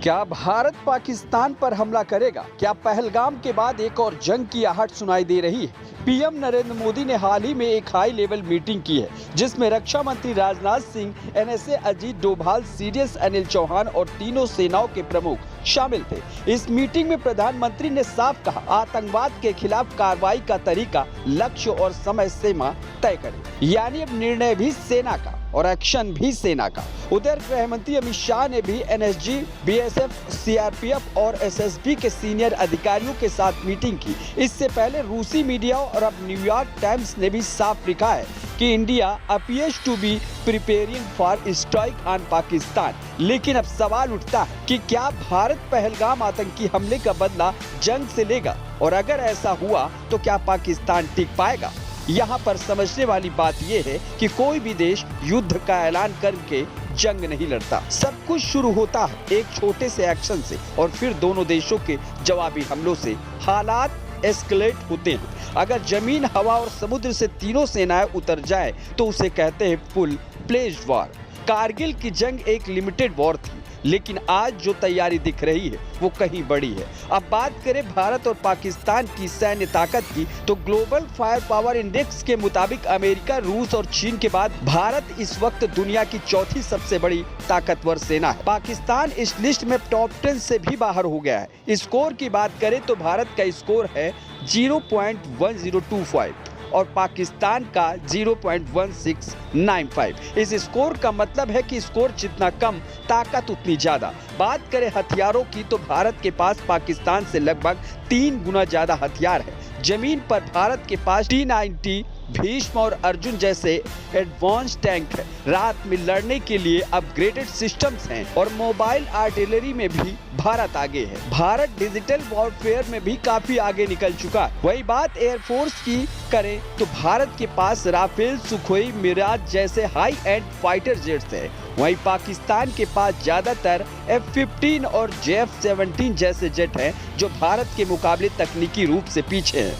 क्या भारत पाकिस्तान पर हमला करेगा? क्या पहलगाम के बाद एक और जंग की आहट सुनाई दे रही है? पीएम नरेंद्र मोदी ने हाल ही में एक हाई लेवल मीटिंग की है जिसमें रक्षा मंत्री राजनाथ सिंह, एनएसए अजीत डोभाल, सीडीएस अनिल चौहान और तीनों सेनाओं के प्रमुख शामिल थे। इस मीटिंग में प्रधानमंत्री ने साफ कहा, आतंकवाद के खिलाफ कार्रवाई का तरीका, लक्ष्य और समय सीमा तय करें। यानी अब निर्णय भी सेना का और एक्शन भी सेना का। उधर गृह मंत्री अमित शाह ने भी एनएसजी, बीएसएफ, सीआरपीएफ और एसएसबी के सीनियर अधिकारियों के साथ मीटिंग की। इससे पहले रूसी मीडिया और अब न्यूयॉर्क टाइम्स ने भी साफ लिखा है कि India appears to be preparing for strike on Pakistan. लेकिन अब सवाल उठता है कि क्या भारत पहलगाम आतंकी हमले का बदला जंग से लेगा, और अगर ऐसा हुआ तो क्या पाकिस्तान टिक पाएगा? यहाँ पर समझने वाली बात यह है कि कोई भी देश युद्ध का ऐलान करके जंग नहीं लड़ता। सब कुछ शुरू होता है एक छोटे से एक्शन से और फिर दोनों देशों के जवाबी हमलों से हालात एस्केलेट होते हैं। अगर जमीन, हवा और समुद्र से तीनों सेनाएं उतर जाएं तो उसे कहते हैं फुल फ्लेज्ड वॉर। कारगिल की जंग एक लिमिटेड वॉर थी, लेकिन आज जो तैयारी दिख रही है वो कहीं बड़ी है। अब बात करें भारत और पाकिस्तान की सैन्य ताकत की, तो ग्लोबल फायर पावर इंडेक्स के मुताबिक अमेरिका, रूस और चीन के बाद भारत इस वक्त दुनिया की चौथी सबसे बड़ी ताकतवर सेना है। पाकिस्तान इस लिस्ट में टॉप 10 से भी बाहर हो गया है। स्कोर की बात करें तो भारत का स्कोर है 0.1025 और पाकिस्तान का 0.1695। इस स्कोर का मतलब है कि स्कोर जितना कम, ताकत उतनी ज्यादा। बात करें हथियारों की तो भारत के पास पाकिस्तान से लगभग 3 गुना ज्यादा हथियार है। जमीन पर भारत के पास T-90, भीष्म और अर्जुन जैसे एडवांस टैंक है। रात में लड़ने के लिए अपग्रेडेड सिस्टम्स हैं और मोबाइल आर्टिलरी में भी भारत आगे है। भारत डिजिटल वॉरफेयर में भी काफी आगे निकल चुका है। वही बात एयरफोर्स की करें तो भारत के पास राफेल, सुखोई, मिराज जैसे हाई एंड फाइटर जेट्स हैं। वहीं पाकिस्तान के पास ज्यादातर F-15 और JF-17 जैसे जेट हैं जो भारत के मुकाबले तकनीकी रूप से पीछे हैं।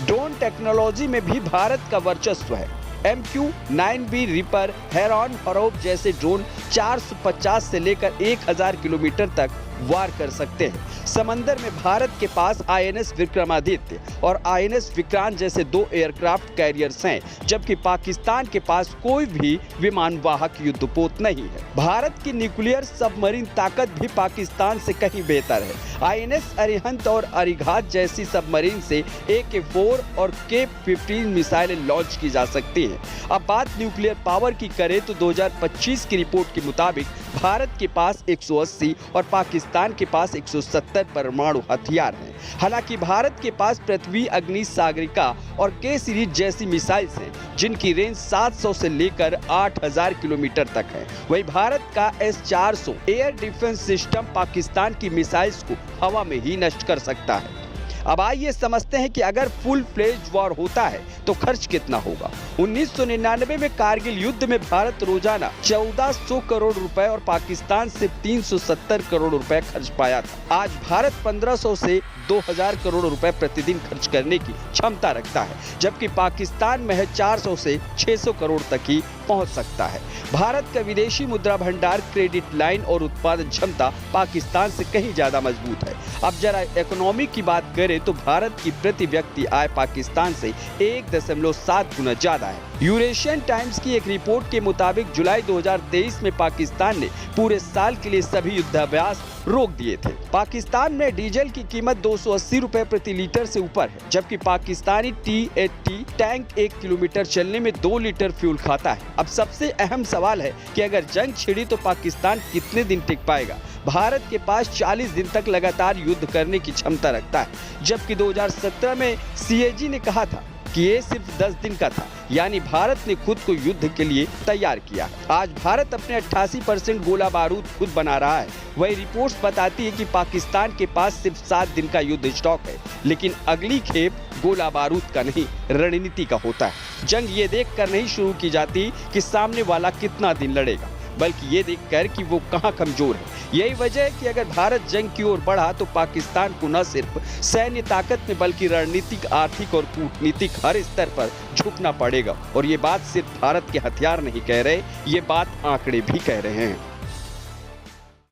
ड्रोन टेक्नोलॉजी में भी भारत का वर्चस्व है। MQ-9B रिपर, हेरॉन, फरोब जैसे ड्रोन 450 से लेकर 1000 किलोमीटर तक वार कर सकते हैं। समंदर में भारत के पास INS विक्रमादित्य और INS विक्रांत जैसे 2 एयरक्राफ्ट कैरियर्स हैं, जबकि पाकिस्तान के पास कोई भी विमान वाहक युद्धपोत नहीं है। भारत की न्यूक्लियर सबमरीन ताकत भी पाकिस्तान से कहीं बेहतर है। INS अरिहंत और अरिघात जैसी सबमरीन से AK-4 और K-15 मिसाइलें लॉन्च की जा सकती हैं। अब बात न्यूक्लियर पावर की करें तो 2025 की रिपोर्ट के मुताबिक भारत के पास 180 और पाकिस्तान के पास 170 परमाणु हथियार हैं। हालांकि भारत के पास पृथ्वी, अग्नि, सागरिका और के सीरीज जैसी मिसाइल्स हैं जिनकी रेंज 700 से लेकर 8000 किलोमीटर तक है। वहीं भारत का S-400 air defence system Pakistan की मिसाइल्स को हवा में ही नष्ट कर सकता है। अब आइए समझते हैं कि अगर फुल फ्लेज्ड वॉर होता है तो खर्च कितना होगा। 1999 में कारगिल युद्ध में भारत रोजाना 1400 करोड़ रुपए और पाकिस्तान सिर्फ 370 करोड़ रुपए खर्च पाया था। आज भारत 1500 से 2000 करोड़ रुपए प्रतिदिन खर्च करने की क्षमता रखता है, जबकि पाकिस्तान महज 400 से 600 करोड़ तक ही पहुंच सकता है। भारत का विदेशी मुद्रा भंडार, क्रेडिट लाइन और उत्पादन क्षमता पाकिस्तान से कहीं ज्यादा मजबूत है। अब जरा इकोनॉमी की बात करें तो भारत की प्रति व्यक्ति आय पाकिस्तान से 1.7 गुना ज्यादा है। यूरेशियन टाइम्स की एक रिपोर्ट के मुताबिक जुलाई 2023 में पाकिस्तान ने पूरे साल के लिए सभी युद्धाभ्यास रोक दिए थे। पाकिस्तान में डीजल की कीमत 280 रुपए प्रति लीटर से ऊपर है, जबकि पाकिस्तानी T-80 टैंक 1 किलोमीटर चलने में 2 लीटर फ्यूल खाता है। अब सबसे अहम सवाल है कि अगर जंग छिड़ी तो पाकिस्तान कितने दिन टिक पाएगा। भारत के पास 40 दिन तक लगातार युद्ध करने की क्षमता रखता है, जबकि 2017 में CAG ने कहा था कि ये सिर्फ 10 दिन का था। यानी भारत ने खुद को युद्ध के लिए तैयार किया। आज भारत अपने 88% गोला बारूद खुद बना रहा है। वही रिपोर्ट्स बताती है कि पाकिस्तान के पास सिर्फ 7 दिन का युद्ध स्टॉक है, लेकिन अगली खेप गोला बारूद का नहीं, रणनीति का होता है। जंग ये देखकर नहीं शुरू की जाती कि सामने वाला कितना दिन लड़ेगा, बल्कि ये देखकर कि वो कहां कमजोर है। यही वजह है कि अगर भारत जंग की ओर बढ़ा तो पाकिस्तान को न सिर्फ सैन्य ताकत में बल्कि रणनीतिक, आर्थिक और कूटनीतिक हर स्तर पर झुकना पड़ेगा। और ये बात सिर्फ भारत के हथियार नहीं कह रहे, ये बात आंकड़े भी कह रहे हैं।